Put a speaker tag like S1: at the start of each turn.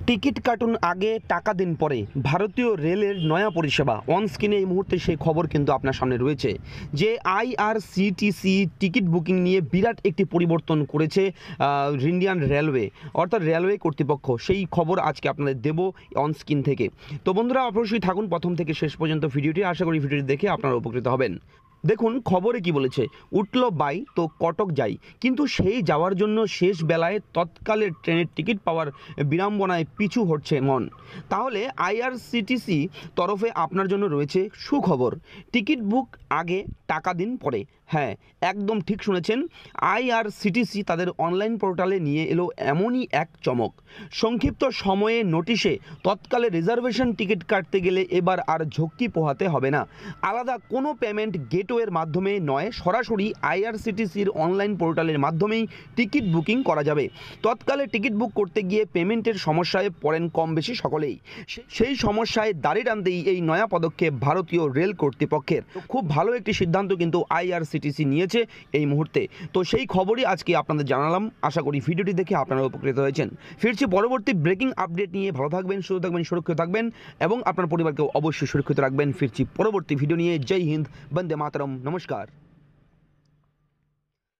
S1: Ticket কাটুন আগে টাকা দিন পরে, ভারতীয় রেলের নয়া পরিষেবা অন স্ক্রিনে এই মুহূর্তে সেই খবর কিন্তু আপনার সামনে রয়েছে যে আইআরসিটিসি টিকিট বুকিং নিয়ে বিরাট একটি পরিবর্তন করেছে ইন্ডিয়ান রেলওয়ে অর্থাৎ রেলওয়ে কর্তৃপক্ষ। সেই খবর আজকে আপনাদের দেব অন স্ক্রিন থেকে। তো বন্ধুরা অবশ্যই থাকুন প্রথম থেকে শেষ পর্যন্ত ভিডিওটি, আশা করি ভিডিওটি দেখে আপনারা উপকৃত হবেন। দেখুন খবরে কি বলেছে, উঠল বাই তো কটক যাই, কিন্তু সেই যাওয়ার জন্য শেষ বেলায় তৎকালের ট্রেনের টিকিট পাওয়ার বিড়ম্বনায় পিছু হটছে মন। তাহলে আইআরসিটিসি তরফে আপনার জন্য রয়েছে সুখবর, টিকিট বুক আগে টাকা দিন পরে। হ্যাঁ, একদম ঠিক শুনেছেন, আইআরসিটিসি তাদের অনলাইন পোর্টালে নিয়ে এলো এমনই এক চমক। সংক্ষিপ্ত সময়ে নোটিশে তৎকালে রিজার্ভেশন টিকিট কাটতে গেলে এবার আর ঝক্কি পোহাতে হবে না। আলাদা কোনো পেমেন্ট গেটওয়ের মাধ্যমে নয়, সরাসরি আইআরসিটিসির অনলাইন পোর্টালের মাধ্যমেই টিকিট বুকিং করা যাবে। তৎকালে টিকিট বুক করতে গিয়ে পেমেন্টের সমস্যায় পড়েন কম বেশি সকলেই। সেই সমস্যায় দাড়ি টানতেই এই নয়া পদক্ষেপ ভারতীয় রেল কর্তৃপক্ষের। খুব ভালো একটি সিদ্ধান্ত কিন্তু আইআরসিটিসি নিয়েছে এই মুহূর্তে। তো সেই খবরই আজকে আপনাদের জানালাম, আশা করি ভিডিওটি দেখে আপনারা উপকৃত হয়েছেন। ফিরছি পরবর্তী ব্রেকিং আপডেট নিয়ে। ভালো থাকবেন, সুস্থ থাকবেন, সুরক্ষিত থাকবেন এবং আপনার পরিবারকেও অবশ্যই সুরক্ষিত রাখবেন। ফিরছি পরবর্তী ভিডিও নিয়ে। জয় হিন্দ, বন্দে মাতরম, নমস্কার।